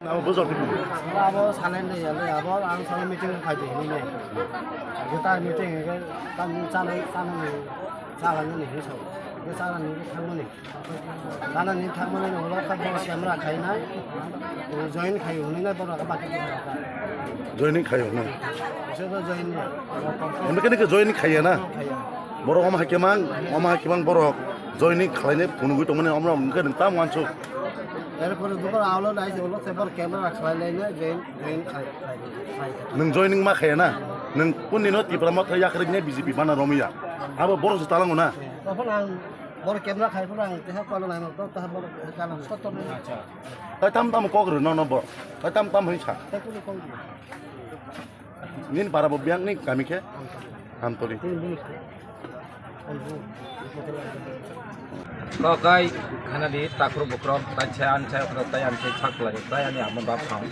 Apa bos itu? Abo sanen deh ya, abo ang sanen meeting kaji ini. Kita meeting kan sanen ini so. Kita sanen ini thang ini orang kan bawa kamera kaji na, join kaji ini nggak bawa apa kita. Joining kayo na. Siapa join ya? Mereka ni ke joining kayo na. Borok om hakimang borok joining kayo ni pununggu tu mana omra mungkin entah mancu. এরপরে দুপুর আলো নাই যে সেবার camera খাইলাই না gen খাই Neng joining mak kayo na. Neng pun ni not ibarat saya kerjanya BJP mana Romia. Apa borok setalang mana? তখন আং বড় ক্যামেরা খাই পর আং তেহা কল নাই তো তাহা বড় কালাম সত্য নাই আচ্ছা Kau tam kau kerja no bor. Kau tam hica. তাহলে কোন Ni para bobiang ni kami ke Antoni. Kau kai karena di takur bukrok tacian saya tayan saya cak lagi tayan ni amun bapang.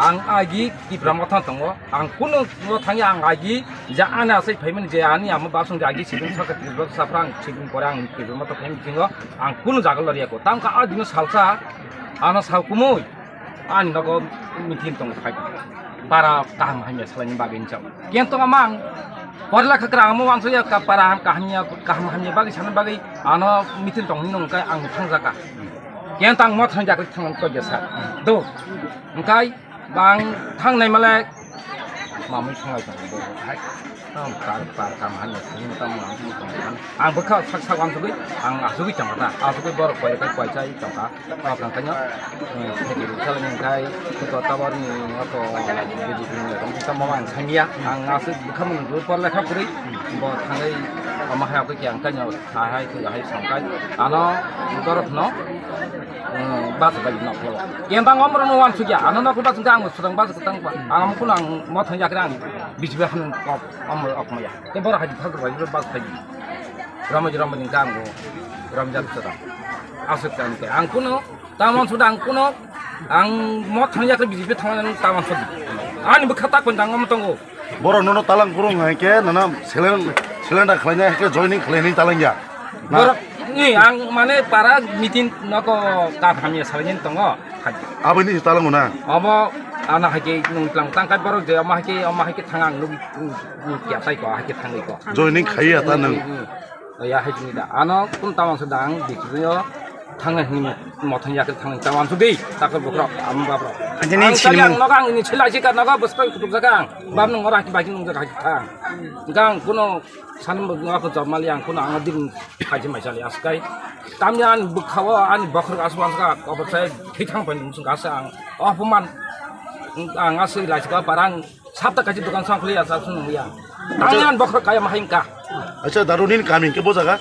Ang agi di pramotan tunggu, ang kuno tanya ang agi jangan asal payment jangan amun bapang agi sibin sakat tiba saprang sibin korang tiba mata payment tinggal ang kuno jagal lari aku. Tam ka adino salsa, anak salkumui, an nago mitin tunggu kai. Para taham hanya selain bagian jauh. Kian tunggu amang. Padahal kekerang mau langsung ya para kaham hanya bagi sana bagi anak mitin tong nung kai ang thang jaka. Kian tang mau thang jaka thang ko jasa. Do. Kai bang thang nai malek mami thang ai tang do. Hai. Tam para kaham hanya sini tam ang tu tong kan. Ang bekal sak wang sugi ang asugi jang mata. Asugi bor koi cai jang ka. Ang kan tanya. Jadi kalau yang kai kita tawar ni atau jadi ni kita mau ang samia ang asuk bekam nunggu por lah kap kuri. Bo thangai amah ke yang kan hai ke hai sampai. Ano korot no. Bas bagi nak pula. Yang bang omron wan suja. Ano nak bas gang sedang bas ketang pa. Ang pulang mau thang jakrang. Bisbah kop omr ok maya. Yang bor haji thag bagi bas bagi. Ramaj ni gang go. Ramjat sedang. Asuk kan ke. Ang kuno taman sudang kuno ang mau thang jakra bisbah thang taman sud. Ani berkata pendang om tunggu. Borok nono talang kurung hai ke nana selenda kalanya ke joining kalanya talang ya. Borok ni ang mana para meeting nako kami salin tunggu. Apa ini talang mana? Abo anak haki nung tang kai borok je amah haki tangang lu kia sai ko haki tangai ko. Joining kaya tanang. Ya haki ni dah. Anak pun taman sedang dikira tangan ni mau thang jakra tangan taman sudi takut bukrok am baprok. Ang sayang nakang ini cila cika naga besar kutuk sakang. Bab nung orang kibaki nung jaga kang. Gang kuno sanam ngaku jamal yang kuno angadin haji macam ni askai. Tamian bukhawa an bakar aswan saka. Apa saya kitang pun musuh kasang. Oh peman ang asai lah saka barang sabta kaji dukan sang kuliah sasun ya. Tamian bakar kaya mahingka. Acha darunin kami ke bosa ka?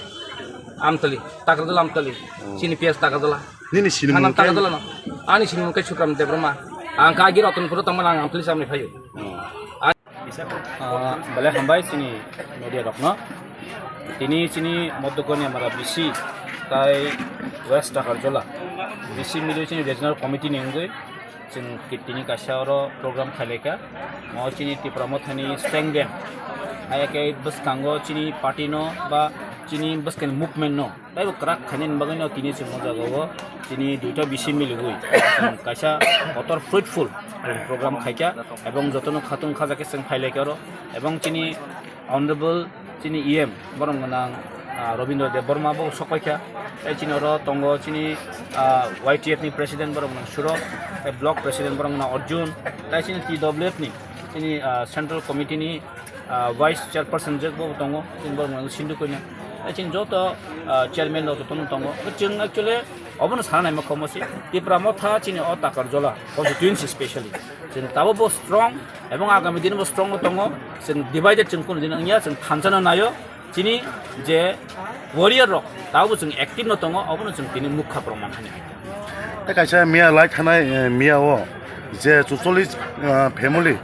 Amtali takar dulu amtali. Sini pias takar dulu. Ni sini Kanan takar mungkin. dulu no. Ani sini mungkin cukram de broma. Ang kagi rotun puro taman ang amtali samne payu. Bale hambai sini media rokno ini sini modokoni amara BC tai West Takarjola BC milu sini regional committee nengoi sing kitini kasyaro program khaleka mau sini ti promothani stenggen ayake bus kango sini party no ba sini bus kan movement no tai krak khanin bagino tini sing moja go sini duita BC milu goi kasha otor fruitful program খাইকা এবং যতন Khatun খাজাকে song ফাইলাইকারো এবং চিনি honourable চিনি EM বরং নাং রবীন্দ্র দেব বর্মা বো সকাইকা তাই চিনি র তঙ্গ চিনি ওয়াইটিএফ নি প্রেসিডেন্ট বরং নাং সুর ব্লক প্রেসিডেন্ট বরং না অর্জুন তাই চিনি টিডব্লিউএফ নি চিনি সেন্ট্রাল কমিটি নি ভাইস চেয়ারপারসন জেক বো তঙ্গ চিনি বরং নাং সিন্ধু কইনা তাই চিনি যত চেয়ারম্যান দ ততন তঙ্গ চিং एक्चुअली অবন সানাই মখমসি টিপ্রামথা চিনি অ তাকারজলা কনস্টিটিউয়েন্সি স্পেশালি जों दाबो बहुद स्ट्रं এবং আগামী দিনবো স্ট্রং दङ जों डिवाइडेड जों কোনো দিন ইয়া जों थानजानो नायो दिनै जे वारियर रक दाबो जों एक्टिभ न दङ अबनो जों दिनै मुखा प्रमाण होनो ता kaisa miya lai thanai miya o je 44 family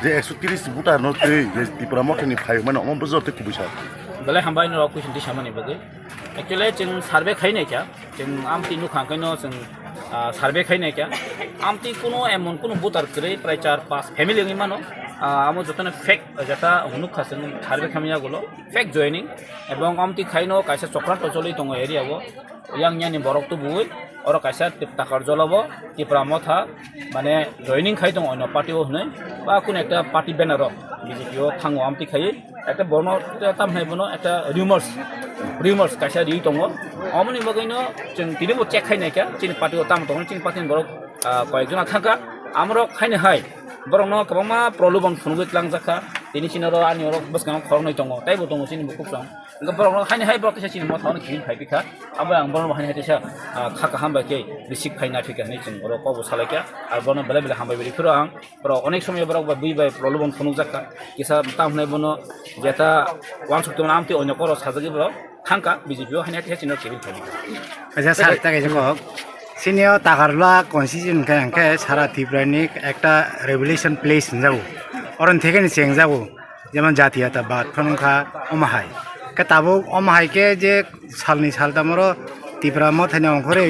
je 130 buta no tei je tipra mothni phai mane om bujor te kubisa bale hambai no question ti samani bage actually जों सार्वे खाइनाय क्या जों आमति नुखांखायनो जों सार्वे खाइनाय क्या आमति कोनो एमन कोनो बुतार करे प्राय 4-5 फैमिली नि मानो आमो जतने फेक जता हुनुखा जों सार्वे खामिया गलो फेक जॉइनिंग एवं आमति खाइनो काइसा चक्रान्त चलि दङ एरियाव yang nyani borok tu buat oro kaisa takar jolabo tipra motha mane joining khai dong ono party o hnai ba kun ekta party banner o BJP o thango amti khai ekta borno tam hai bono ekta rumors kaisa ri tongo amoni bagaino jeng tini bo check khai nai kya chini party o tam tong chini party borok koyekjona thaka amro khaine hai borokno kwbangma prolubon phunugui tlangjaka tini chinaro ani orok boskango khornoi tongo taibo tongo chini bukuk song engka borokno khaine hai borok tisa chini mo thawni khin phai pikha abo ang borokno haine tisa khaka hamba ke bisik phai na thika ni ching orok kobo salaika ar borokno bele bele hamba beli khuro ang borok onek somoy borok ba bui bai prolubon phunugjaka kisa tamhnai bono jeta wansukto namti onyo koro sajagi borok thangka BJP o haine tisa chino kebil phai আচ্ছা sir তাকে কওক senior টাকারলা constitution কাঙ্কে সারা ত্রিপুরানি একটা regulation place যাব অরন থেকে change যাব যেমন জাতীয়তাবাদ ফনখা অমাহাই কে তাবো অমাহাইকে যে সালনি সালতামর ত্রিপুরা মথানি অংখরে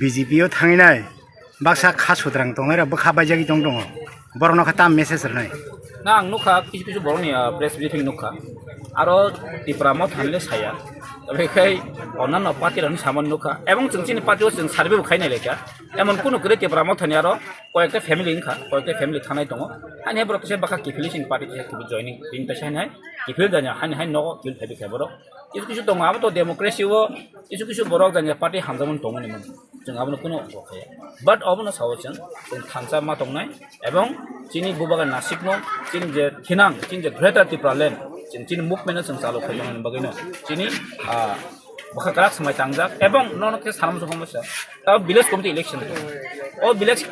বিজেপিও থাঙিনাই বাক্সা খা সুদ্রাং দङ बोखाबाय जागि दङ बरनो खा ताम message रनाय na ang nukha kisu boroni press briefing nukha aro tipra mo thanle saya tabe khai onanno party rani saman nukha ebong chingchini party o ching survey khai nai leka emon kuno kore tipra mo thani aro koyekta family inkha koyekta family thanai tongo ani boro tse baka kifilising party tse kibi joining ring ta sai nai kifil danya han nogo kil phabi khai boro kisu tongo abo to democracy o kisu borok danya party hamjamon tongo ni man jeng abo kuno khai but obono sawchen jeng thansa ma tongnai ebong chini bubaga nasik no chini je thinang chini je greater tipra land chini movement sing chalo khajong bagino chini baka karak samai tangjak ebong nono ke salam somosya ta village committee election o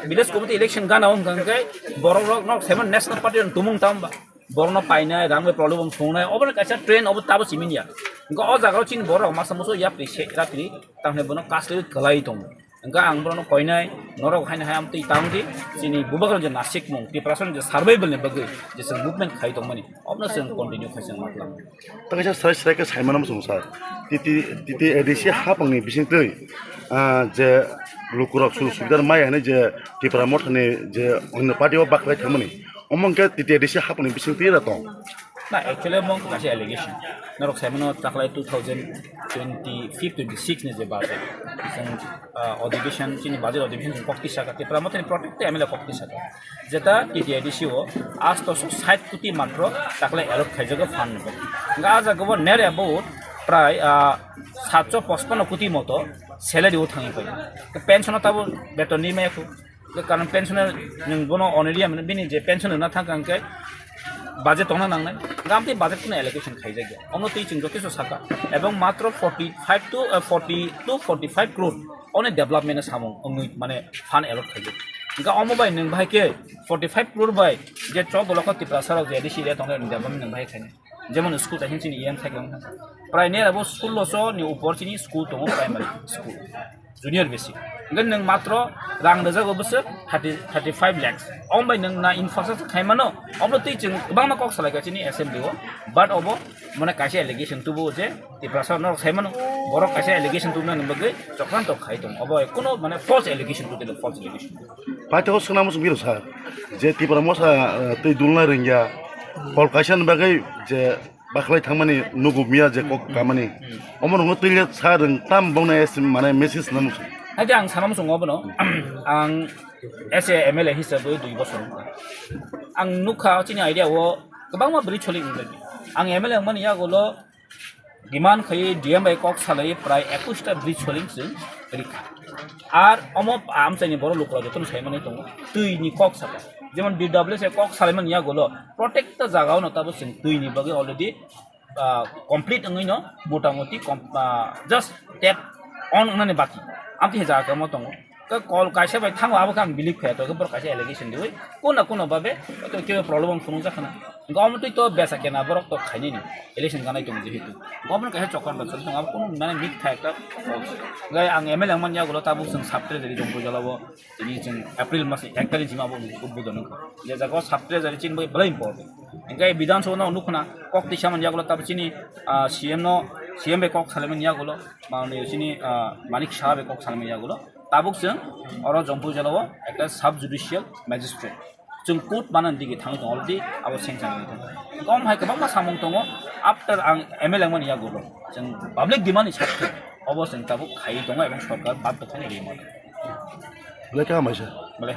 village committee election gana on gangai borok no seven national party tumung tamba borno painai rangbe problem songnai obor kaisa train obo tabo siminia go o jagao chini borok masamuso yapri se ratri tamne bono kasle kalai tong engka ang borno koinai norok haine hayam ti tangdi chini bubagal je nasik mong ti prason je survival ne bagai je sing movement khai tong mani obno sing continue khai sing matlam তাকে সারাই কে সাইমানাম সংসার তিতি ADC হাপংনি বিসিং তৈ যে লুকুরক সুবিধার মাই হানে যে ত্রিপুরা মঠনে যে অন্য পার্টিও বাকলাই থামনি অমংকে তিতি এডিসি হাপংনি বিসিং তৈরা দং na actually mong kasi allegation norok saimono taklai 2025-26 ne je base sing ଅଧିବେশন chini budget ଅଧିবেশন kokti saka te pramoteni protect emela kokti saka jeta TDIDC o आज तो 60 কোটি মাত্র তাকলে এরক খাইজগ ফান্ড নব গাজা গব নের about প্রায় 755 কোটি মতো স্যালারি ও থাঙি পাই পেনশন তাবো বেতন নি মেখু কারণ পেনশনের নং বনো অনারিয়া মানে বিনি যে পেনশন না থাকাঙ্কে budget tona nangnai gamti budget kuna allocation khai jagya ono tei chingjo kisu saka ebong matro 45 to 40 to 45 crore one development samung ongui mane fund allot khai jagya ga omo bai nang bhai ke 45 crore bai je chok bolok tipra sarok je disi re tong development nang bhai khai যেমন school তাই চিনি ইয়ান থাকে প্রায় নে আবো 1600 ni upor chini school tong primary school junior basic gan nang matro rang da jago bus 35 lakhs ombai nang na infrastructure khaimano oblo tei ching bangma kok salaka chini assembly o but obo mane kaise allegation tubo je ti prasar no khaimano borok kaise allegation tubna nambage chokran to khai tong obo kono mane false allegation tu de false allegation পাইতে হসনাম সুবিরো sir যে ত্রিপুরা মশা তৈ দুলনা রিংয়া call কাইসান বাগৈ যে বাখলাই থাংমানি নুগু মিয়া যে cock কামানি অমন Hong তৈলে Sarang তাম বংনা S মানে মেসেজ নাম aja ang sanam sungobono ang SAML hisabe 2 bosor ang nukha chini idea wo kabangma bri choli ngi ang ML mani ya golo demand khai DM by kok salai prai 21 ta bri choli sing rika ar omo am chani boro lokra jotun saimani tongo tui ni kok sala যেমন DWS এ cock Saleman ইয়া গলো প্রত্যেকটা জায়গাও নতাবো সিং তুইনি বাগে already complete ngino মোটামুটি just tap on ngane বাকি amti জায়গা মতং ka call kaisa bai thang abo kang believe kha to ko por kaisa allegation dioi kono babe to ke problem phunu jakhana government to besa kena borok to khaini ni election ganai to jehitu government kaisa chokar ba chol abo kono mane mit tha ekta gai ang ML man ya golo tabu sing saptre jari jompo jalabo ini jing april mas 1 tarikh jima bo udbodon je jago saptre jari chin bai bala important gai bidhan sabha no nukhna kok tisaman ya golo tabu chini CM be kok salemen ya golo maune chini manik shah be kok salemen ya golo tabuk jeng oro jompu jalao ekta sub judicial magistrate jeng court banan digi thang jong already abo sengchang ni gom hai kabang ma samung tongo after ang ML man ya golo jeng public demand is অবশ্যই তাবো খাই দङ এবং সরকার বাধ্য থাকে এই মত বলে কেমন হয়েছে বলে